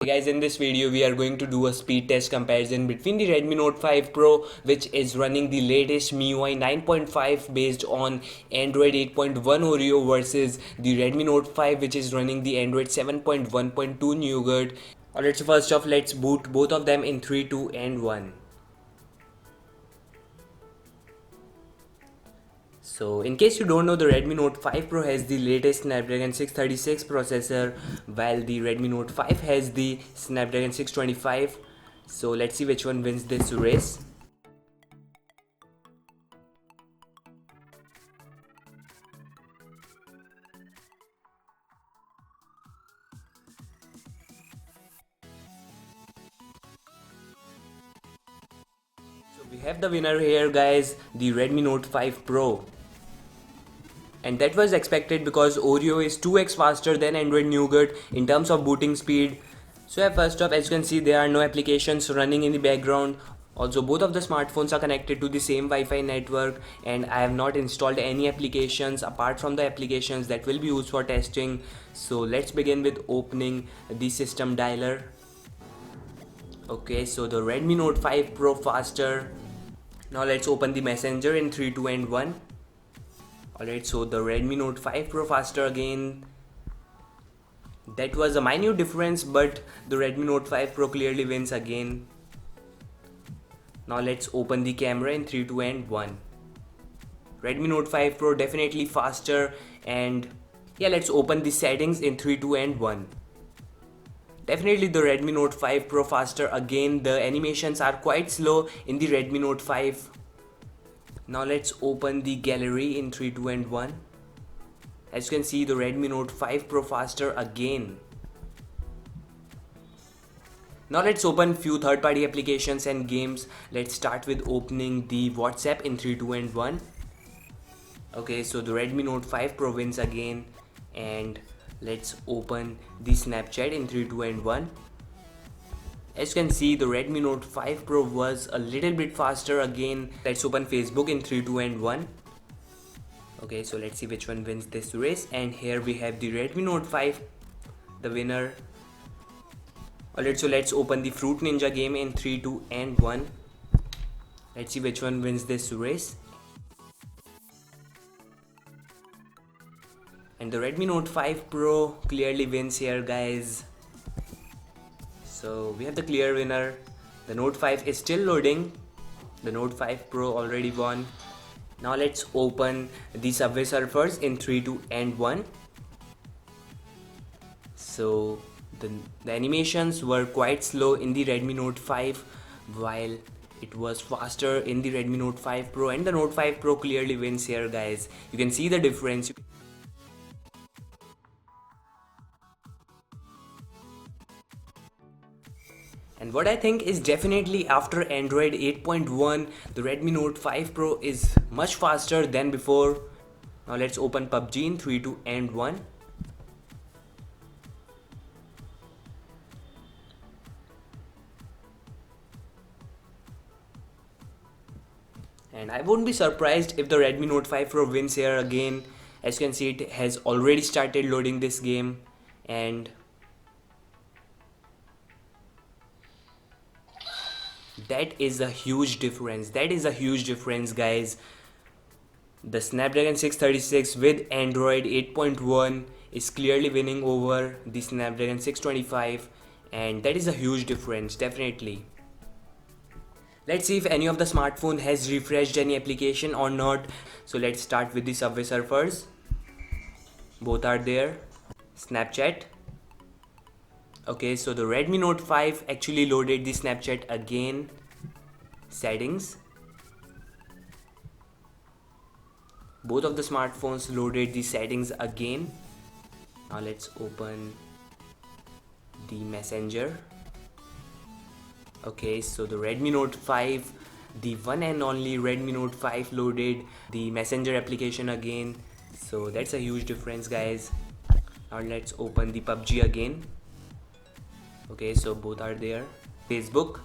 Guys, in this video we are going to do a speed test comparison between the Redmi Note 5 Pro, which is running the latest MIUI 9.5 based on Android 8.1 Oreo, versus the Redmi Note 5 which is running the Android 7.1.2 Nougat. Alright, so first off, let's boot both of them in 3, 2 and 1. So in case you don't know, the Redmi Note 5 Pro has the latest Snapdragon 636 processor, while the Redmi Note 5 has the Snapdragon 625. So let's see which one wins this race. So we have the winner here, guys, the Redmi Note 5 Pro. And that was expected because Oreo is 2x faster than Android Nougat in terms of booting speed. So yeah, first off, as you can see, there are no applications running in the background. Also, both of the smartphones are connected to the same Wi-Fi network, and I have not installed any applications apart from the applications that will be used for testing. So let's begin with opening the system dialer. Okay, so the Redmi Note 5 Pro faster. Now let's open the messenger in 3, 2 and 1. Alright, so the Redmi Note 5 Pro faster again. That was a minute difference, but the Redmi Note 5 Pro clearly wins again. Now let's open the camera in 3, 2 and 1. Redmi Note 5 Pro definitely faster. And yeah, let's open the settings in 3, 2 and 1. Definitely the Redmi Note 5 Pro faster again. The animations are quite slow in the Redmi Note 5. Now let's open the gallery in 3, 2 and 1. As you can see, the Redmi Note 5 Pro faster again. Now let's open few third-party applications and games. Let's start with opening the WhatsApp in 3, 2 and 1. Okay, so the Redmi Note 5 Pro wins again. And let's open the Snapchat in 3, 2 and 1. As you can see, the Redmi Note 5 Pro was a little bit faster again. Let's open Facebook in 3, 2 and 1. Okay, so let's see which one wins this race. And here we have the Redmi Note 5, the winner. Alright, so let's open the Fruit Ninja game in 3, 2 and 1. Let's see which one wins this race. And the Redmi Note 5 Pro clearly wins here, guys. So we have the clear winner. The Note 5 is still loading. The Note 5 Pro already won. Now let's open the Subway Surfers in 3, 2 and 1. So the animations were quite slow in the Redmi Note 5, while it was faster in the Redmi Note 5 Pro, and the Note 5 Pro clearly wins here, guys. You can see the difference. And what I think is definitely after Android 8.1, the Redmi Note 5 Pro is much faster than before. Now let's open PUBG in 3, 2 and 1. And I won't be surprised if the Redmi Note 5 Pro wins here again. As you can see, it has already started loading this game. And that is a huge difference. That is a huge difference, guys. The Snapdragon 636 with Android 8.1 is clearly winning over the Snapdragon 625, and that is a huge difference, definitely. Let's see if any of the smartphone has refreshed any application or not. So let's start with the Subway Surfers. Both are there. Snapchat. Okay, so the Redmi Note 5 actually loaded the Snapchat again. Settings. Both of the smartphones loaded the settings again. Now let's open the Messenger. Okay, so the Redmi Note 5, the one and only Redmi Note 5 loaded the Messenger application again. So that's a huge difference, guys. Now let's open the PUBG again. Okay, so both are there. Facebook.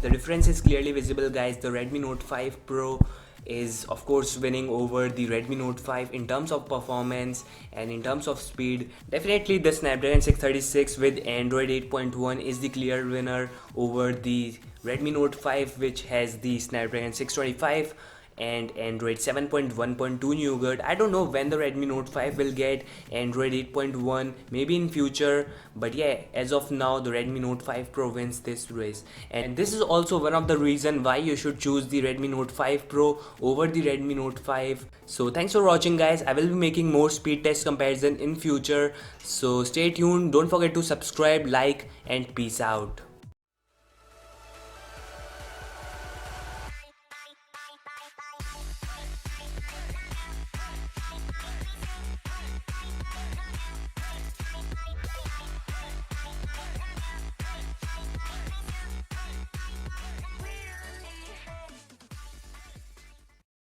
The difference is clearly visible, guys. The Redmi Note 5 Pro is of course winning over the Redmi Note 5 in terms of performance and in terms of speed. Definitely the Snapdragon 636 with Android 8.1 is the clear winner over the Redmi Note 5, which has the Snapdragon 625 and Android 7.1.2 Nougat. I don't know when the Redmi Note 5 will get Android 8.1, maybe in future, but yeah, as of now the Redmi Note 5 Pro wins this race. And this is also one of the reason why you should choose the Redmi Note 5 Pro over the Redmi Note 5. So thanks for watching guys. I will be making more speed test comparison in future, so stay tuned. Don't forget to subscribe, like, and peace out.